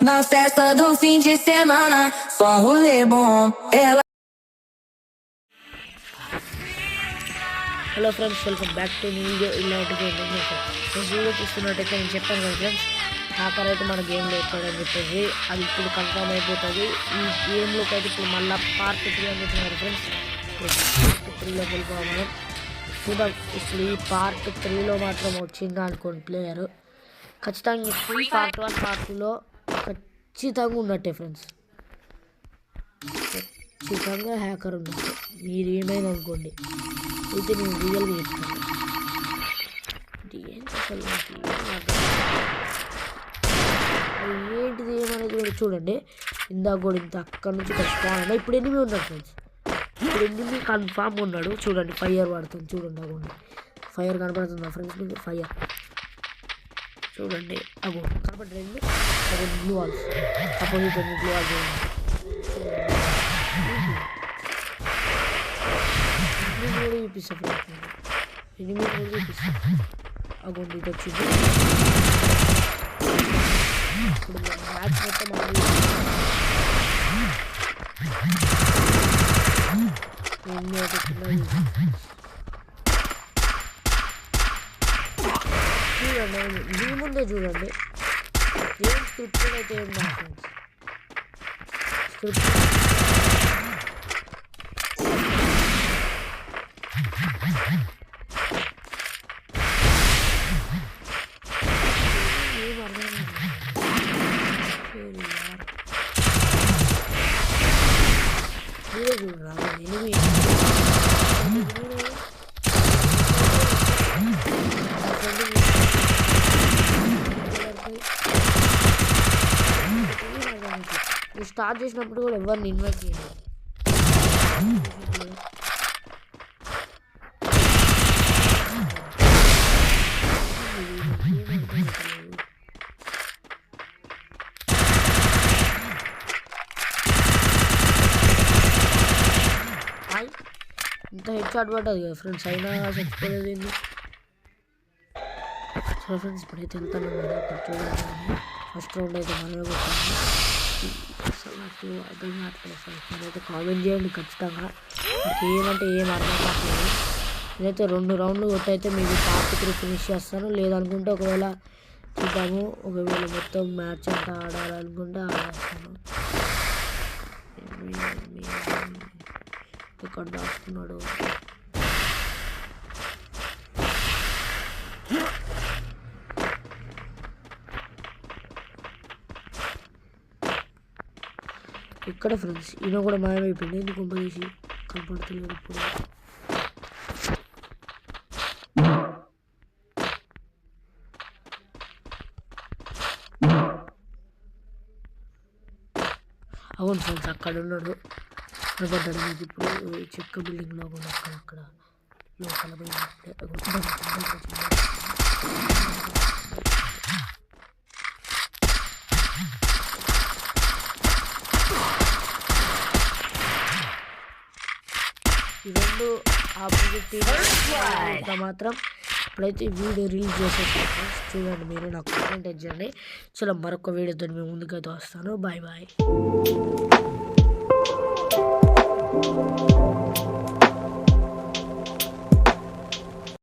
Na festa do fim de semana, só rolê bom. Ela hello friends, welcome back to new video. ఇలాంటి game video చూస్తున్నట్టయితే నేను చెప్పాను కదా friends, hacker అయితే మన గేమ్లో ఎక్కడని చెప్పేసి అది ఇప్పుడు కన్ఫర్మ్ అయిపోతుంది. ఈ గేమ్లోకి అయితే ఇప్పుడు మళ్ళీ పార్ట్ 3 అని చెప్పినారు ఫ్రెండ్స్. పార్ట్ 3లోకి వెళ్ళిపోవాలి మనం. చూద్దాం ఇప్పుడు ఈ పార్ట్ 3లో మాత్రం వచ్చిందా అనుకోండి ప్లేయర్. ఖచ్చితంగా ఇప్పుడు పార్ట్ 1 పార్ట్ 2లో ఖచ్చితంగా ఉన్నట్టే ఫ్రెండ్స్. ఖచ్చితంగా హ్యాకర్ ఉన్నట్టే, మీరు ఏమైనా అనుకోండి. అయితే నేను రియల్గా చెప్తాను. ఏంటి అసలు ఏంటిది ఏమనేది కూడా చూడండి. ఇందాక కూడా ఇంత అక్కడ నుంచి కష్టం. ఇప్పుడు ఎనిమిది ఉన్నాడు ఫ్రెండ్స్, ఇప్పుడు ఎనిమిది కన్ఫామ్ ఉన్నాడు. చూడండి ఫైర్ పడుతుంది, చూడండి అగోండి ఫైర్ కనపడుతుందా ఫ్రెండ్స్ మీకు? ఫైర్ చూడండి అగో కనపడలేదు. అగో blue walls opposite blue walls చూపిస్తా ఫ్రెండ్స్, ఎనిమిది కూడా చూపిస్తా. అగోండి ఇది వచ్చింది. ఇప్పుడు మ్యాచ్ మొత్తం చూడండి మీ ముందే చూడండి. ఏం స్క్రిప్ట్ అయితే ఏం నా ఫ్రెండ్స్, స్క్రిప్ట్ స్టార్ట్ చేసినప్పుడు కూడా ఎవరిని ఇన్వైట్ చేయాలి. ఇంత హెడ్ షాట్ పడ్డది కదా ఫ్రెండ్స్, అయినా చచ్చిపోలేదు ఏంది. సరే ఫ్రెండ్స్, ఇప్పుడైతే వెళ్తాను కదా. అక్కడ చూడండి ఫస్ట్ రౌండ్ అయితే మనమే కొట్టాము. అసలు నాకు అర్థం కావట్లేదు ఫ్రెండ్స్, మీరైతే కామెంట్ చేయండి ఖచ్చితంగా. నాకు ఏమంటే ఏం అర్థం కావట్లేదు. నేనైతే 2 రౌండ్లు కొట్టయితే మీకు పార్ట్ 3 ఫినిష్ చేస్తాను. లేదనుకుంటే ఒకవేళ చూద్దాము, ఒకవేళ మొత్తం మ్యాచ్ అంతా ఆడాలనుకుంటే ఆడేస్తాను. ఇక్కడ దాచుకున్నాడు. ఇక్కడ ఫ్రెండ్స్ ఈయన కూడా మాయమైపోయింది. ఎందుకు కొంపదీసి కనపడతలేదు ఇప్పుడు. అవును ఫ్రెండ్స్, అక్కడ ఉన్నాడు కనపడ్డాడు మీకు ఇప్పుడు. చెక్క బిల్డింగ్లో కూడా అక్కడ లోపల పోయినట్టే. ఈ రెండు ఆపోజిట్ మాత్రం ఇప్పుడైతే వీడియో రిలీజ్ చేసేస్తాను ఫ్రెండ్స్. చూడండి మీరు నాకు కామెంట్ చేయండి. చలో మరొక వీడియోతో మేము ముందుకైతే వస్తాను. Bye bye.